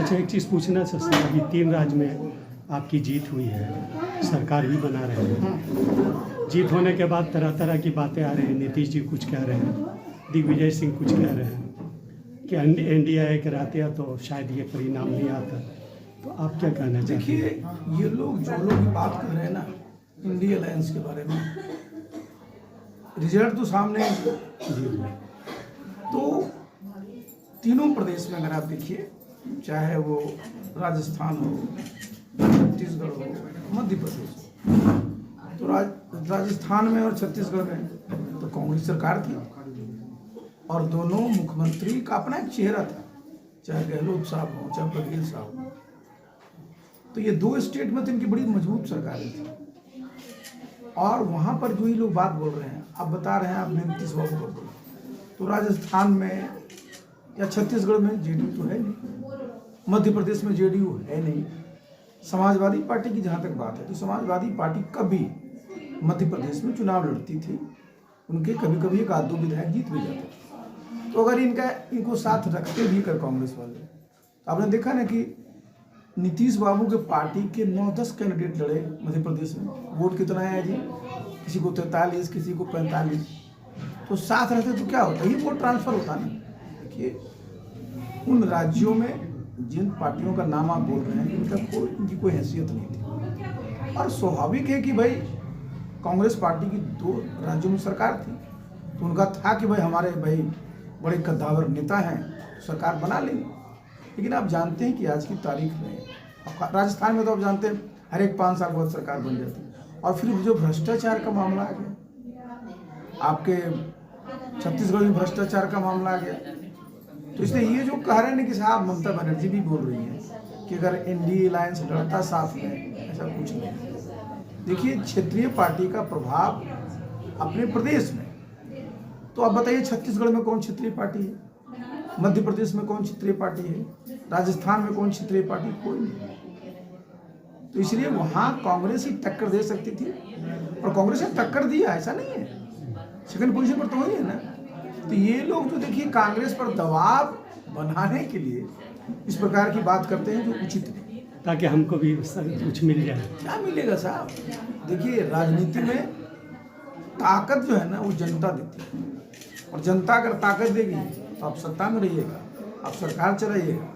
अच्छा, एक चीज़ पूछना चाहता हूँ, अभी 3 राज्य में आपकी जीत हुई है, सरकार भी बना रहे हैं। जीत होने के बाद तरह तरह की बातें आ रही हैं, नीतीश जी कुछ कह रहे हैं, दिग्विजय सिंह कुछ कह रहे हैं कि एनडीए कराते तो शायद ये परिणाम नहीं आता। तो आप क्या कहना चाहते हैं? देखिए, ये लोग जो लोग बात कर रहे हैं ना इंडिया अलायंस के बारे में, रिजल्ट तो सामने है। तो तीनों प्रदेश में अगर आप देखिए, चाहे वो राजस्थान हो, छत्तीसगढ़ हो, मध्य प्रदेश हो, तो राजस्थान में और छत्तीसगढ़ में तो कांग्रेस सरकार थी और दोनों मुख्यमंत्री का अपना एक चेहरा था, चाहे गहलोत साहब हो चाहे बघेल साहब हो। तो ये 2 स्टेट में तो इनकी बड़ी मजबूत सरकारें थी और वहां पर जो ही लोग बात बोल रहे हैं, आप बता रहे हैं आपने नीतीश बाबू को बोला, तो राजस्थान में या छत्तीसगढ़ में जेडीयू तो है नहीं, मध्य प्रदेश में जेडीयू है नहीं। समाजवादी पार्टी की जहाँ तक बात है तो समाजवादी पार्टी कभी मध्य प्रदेश में चुनाव लड़ती थी, उनके कभी कभी 1-2 विधायक जीत भी जाते थे। तो अगर इनको साथ रखते भी कर कांग्रेस वाले, तो आपने देखा ना कि नीतीश बाबू के पार्टी के 9-10 कैंडिडेट लड़े मध्य प्रदेश में, वोट कितना है जी, किसी को 43, किसी को 45। तो साथ रहते तो क्या होता, ये वोट ट्रांसफर होता नहीं। देखिए, उन राज्यों में जिन पार्टियों का नाम आप बोल रहे हैं इनकी कोई हैसियत नहीं थी और स्वाभाविक है कि भाई कांग्रेस पार्टी की 2 राज्यों में सरकार थी, तो उनका था कि भाई हमारे भाई बड़े कद्दावर नेता हैं, तो सरकार बना लेंगे। लेकिन आप जानते हैं कि आज की तारीख में राजस्थान में तो आप जानते हैं हर एक 5 साल बाद सरकार बन जाती है। और फिर जो भ्रष्टाचार का मामला आ गया, आपके छत्तीसगढ़ में भ्रष्टाचार का मामला आ गया, तो इसलिए ये जो कह रहे हैं कि साहब ममता बनर्जी भी बोल रही है कि अगर एनडीए अलायंस लड़ता साथ में, ऐसा कुछ नहीं। देखिए, क्षेत्रीय पार्टी का प्रभाव अपने प्रदेश में, तो आप बताइए छत्तीसगढ़ में कौन क्षेत्रीय पार्टी है, मध्य प्रदेश में कौन क्षेत्रीय पार्टी है, राजस्थान में कौन क्षेत्रीय पार्टी, कोई नहीं। तो इसलिए वहां कांग्रेस ही टक्कर दे सकती थी और कांग्रेस ने टक्कर दिया, ऐसा नहीं है, सेकंड पोजीशन पर तो वही है ना। तो ये लोग जो देखिए कांग्रेस पर दबाव बनाने के लिए इस प्रकार की बात करते हैं जो उचित नहीं, ताकि हमको भी कुछ मिल जाए। क्या मिलेगा साहब? देखिए, राजनीति में ताकत जो है ना वो जनता देती है और जनता अगर ताकत देगी तो आप सत्ता में रहिएगा, आप सरकार चलाइएगा,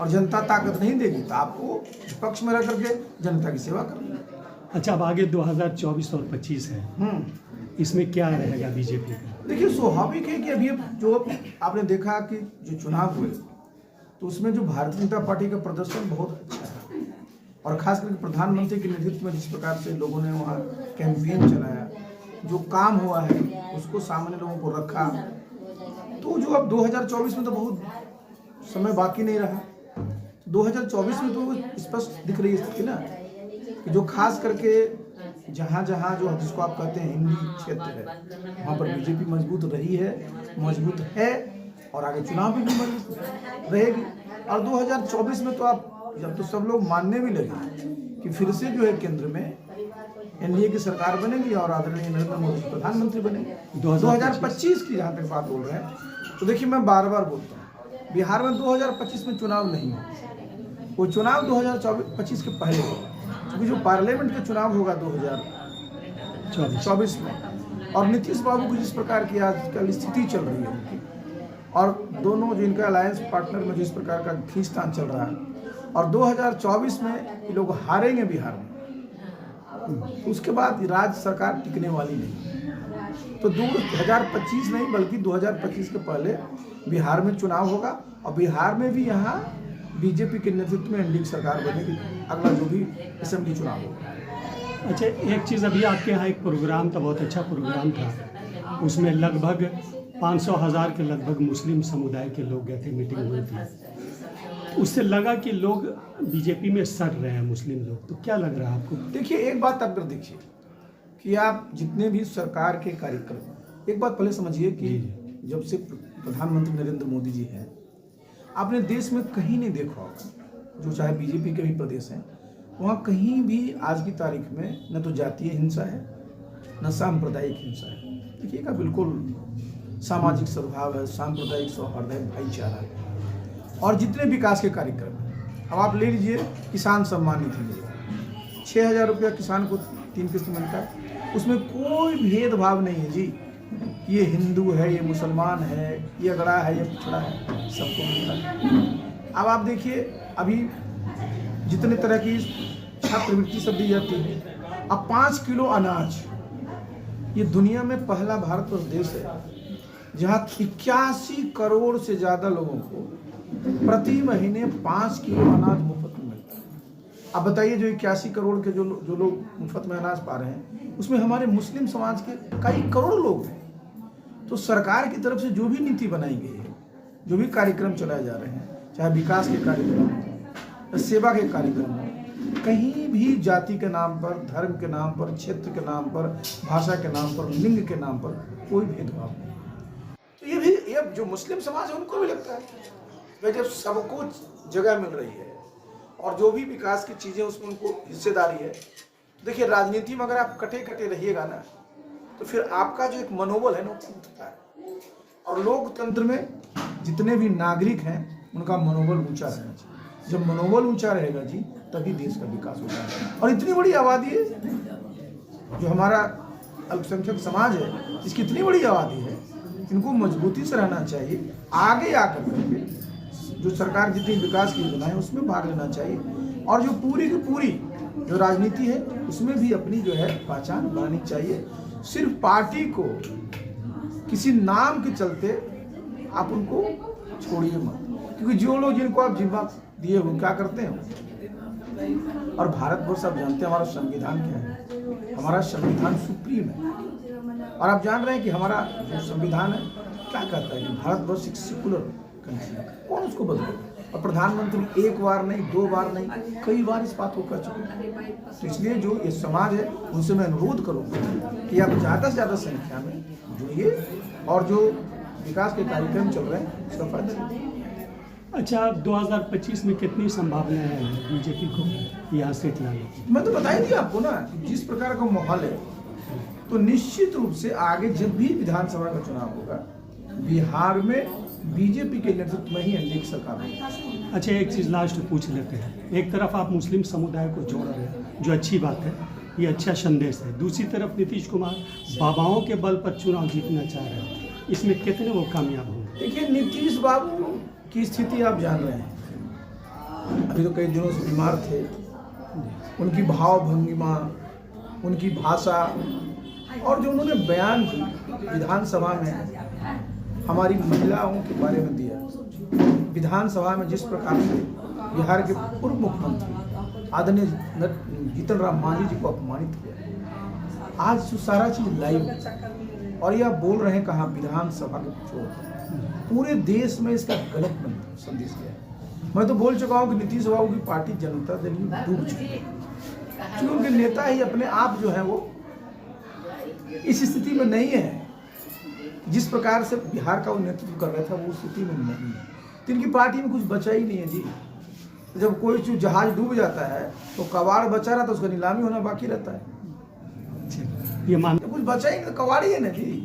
और जनता ताकत नहीं देगी तो आपको विपक्ष में रह करके जनता की सेवा करनी है। अच्छा, अब आगे 2024 और 25 है, इसमें क्या रहेगा बीजेपी का? देखिए, स्वाभाविक है कि अभी जो आपने देखा कि जो चुनाव हुए तो उसमें जो भारतीय जनता पार्टी का प्रदर्शन बहुत अच्छा है और खास करके प्रधानमंत्री के नेतृत्व में जिस प्रकार से लोगों ने वहाँ कैंपेन चलाया, जो काम हुआ है उसको सामने लोगों को रखा, तो जो अब 2024 में तो बहुत समय बाकी नहीं रहा, 2024 में तो स्पष्ट दिख रही है स्थिति ना कि जो खास करके जहाँ जो जिसको आप कहते हैं हिंदी क्षेत्र है, वहाँ पर बीजेपी मजबूत रही है, मजबूत है और आगे चुनाव भी मजबूत रहेगी। और 2024 में तो आप जब तो सब लोग मानने भी लगे कि फिर से जो है केंद्र में एनडीए की सरकार बनेगी और आदरणीय नरेंद्र मोदी प्रधानमंत्री बनेंगे। 2025 की जहाँ तक बात बोल रहे हैं, तो देखिए मैं बार बार बोलता हूँ, बिहार में 2025 में चुनाव नहीं होगा, वो चुनाव 2025 के पहले होगा, क्योंकि जो पार्लियामेंट का चुनाव होगा 2024 में, और नीतीश बाबू की जिस प्रकार की आजकल स्थिति चल रही है उनकी, और दोनों जो इनका अलायंस पार्टनर में जिस प्रकार का खींचतान चल रहा है, और 2024 में ये लोग हारेंगे बिहार में, तो उसके बाद राज्य सरकार टिकने वाली नहीं। तो 2025 नहीं बल्कि 2025 के पहले बिहार में चुनाव होगा और बिहार में भी यहाँ बीजेपी के नेतृत्व में एनडीए की सरकार बनेगी, अगला जो भी असेंबली चुनाव होगा। अच्छा, एक चीज़, अभी आपके यहाँ एक प्रोग्राम था, बहुत अच्छा प्रोग्राम था, उसमें लगभग 500,000 के लगभग मुस्लिम समुदाय के लोग गए थे, मीटिंग हुई थी, उससे लगा कि लोग बीजेपी में सड़ रहे हैं मुस्लिम लोग, तो क्या लग रहा है आपको? देखिए, एक बात आप कर देखिए कि आप जितने भी सरकार के कार्यक्रम, एक बात पहले समझिए कि जब से प्रधानमंत्री नरेंद्र मोदी जी हैं, आपने देश में कहीं नहीं देखा होगा, जो चाहे बीजेपी के भी प्रदेश हैं, वहाँ कहीं भी आज की तारीख में न तो जातीय हिंसा है न सांप्रदायिक हिंसा है। देखिएगा, बिल्कुल सामाजिक सद्भाव है, सांप्रदायिक सौहार्द है, भाईचारा है, और जितने विकास के कार्यक्रम हैं अब आप ले लीजिए किसान सम्मान निधि, 6,000 रुपया किसान को 3 किस्त मिलता है। उसमें कोई भेदभाव नहीं है जी, ये हिंदू है, ये मुसलमान है, ये अगड़ा है, ये पिछड़ा है, सबको मिलता है। अब आप देखिए अभी जितने तरह की छात्रवृत्ति सब दी जाती है, अब 5 किलो अनाज, ये दुनिया में पहला भारतवर्ष देश है जहाँ 81 करोड़ से ज़्यादा लोगों को प्रति महीने 5 किलो अनाज मुफ्त में मिलता है। अब बताइए जो 81 करोड़ के जो लोग मुफ्त में अनाज पा रहे हैं, उसमें हमारे मुस्लिम समाज के कई करोड़ लोग हैं। तो सरकार की तरफ से जो भी नीति बनाई गई है, जो भी कार्यक्रम चलाए जा रहे हैं, चाहे विकास के कार्यक्रम हो, सेवा के कार्यक्रम हो, कहीं भी जाति के नाम पर, धर्म के नाम पर, क्षेत्र के नाम पर, भाषा के नाम पर, लिंग के नाम पर कोई भेदभाव नहीं। तो ये जो मुस्लिम समाज है उनको भी लगता है कि जब सबको जगह मिल रही है और जो भी विकास की चीज़ें उसमें उनको हिस्सेदारी है। देखिए राजनीति में अगर आप कटे कटे रहिएगा ना, तो फिर आपका जो एक मनोबल है ना वो टूटता है। और लोकतंत्र में जितने भी नागरिक हैं उनका मनोबल ऊंचा रहना चाहिए। जब मनोबल ऊंचा रहेगा जी, तभी देश का विकास होगा। और इतनी बड़ी आबादी है जो हमारा अल्पसंख्यक समाज है, इसकी इतनी बड़ी आबादी है, इनको मजबूती से रहना चाहिए। आगे आकर करके जो सरकार जितनी विकास की योजना है उसमें भाग लेना चाहिए। और जो पूरी की पूरी जो राजनीति है उसमें भी अपनी जो है पहचान बनानी चाहिए। सिर्फ पार्टी को किसी नाम के चलते आप उनको छोड़िए मत, क्योंकि जो लोग जिनको आप जिम्मा दिए हुए क्या करते हैं। और भारतवर्ष आप जानते हैं हमारा संविधान क्या है, हमारा संविधान सुप्रीम है। और आप जान रहे हैं कि हमारा जो संविधान है क्या कहता है कि भारतवर्ष एक सेकुलर कंट्री है, कौन उसको बदलेगा। और प्रधानमंत्री एक बार नहीं, 2 बार नहीं, कई बार इस बात को कर चुके हैं। तो इसलिए जो ये समाज है उनसे मैं अनुरोध करूँगा कि आप ज़्यादा से ज़्यादा संख्या में जुड़िए और जो विकास के कार्यक्रम चल रहे हैं उसका फायदा लीजिए। अच्छा, 2025 में कितनी संभावनाएं हैं बीजेपी को यहाँ से लाने की? मैं तो बता ही दिया आपको ना कि जिस प्रकार का माहौल है, तो निश्चित रूप से आगे जब भी विधानसभा का चुनाव होगा बिहार में बीजेपी के नेतृत्व में ही एनडीए की सरकार होगी। अच्छा, एक चीज़ लास्ट पूछ लेते हैं। एक तरफ आप मुस्लिम समुदाय को जोड़ रहे हैं, जो अच्छी बात है, ये अच्छा संदेश है। दूसरी तरफ नीतीश कुमार बाबाओं के बल पर चुनाव जीतना चाह रहे हैं, इसमें कितने वो कामयाब होंगे? देखिए नीतीश बाबू की स्थिति आप जान रहे हैं, अभी तो कई दिनों से बीमार थे। उनकी भाव भंगिमा, उनकी भाषा और जो उन्होंने बयान की विधानसभा में हमारी महिलाओं के बारे में दिया, विधानसभा में जिस प्रकार से बिहार के पूर्व मुख्यमंत्री आदरणीय जीतन राम मांझी जी को अपमानित किया, आज जो सारा चीज लाइव और यह बोल रहे हैं कहाँ विधानसभा के चोर, पूरे देश में इसका गलत संदेश गया है। मैं तो बोल चुका हूँ कि नीतीश बाबू की पार्टी जनता दल डूब चुकी है, क्योंकि उनके नेता ही अपने आप जो है वो इस स्थिति में नहीं है जिस प्रकार से बिहार का वो नेतृत्व कर रहा था, वो स्थिति में नहीं है। तो इनकी पार्टी में कुछ बचा ही नहीं है जी। जब कोई चीज जहाज डूब जाता है तो कबाड़ बचा रहा तो उसका नीलामी होना बाकी रहता है। ये मान कुछ बचा ही नहीं, कबाड़ ही है ना जी।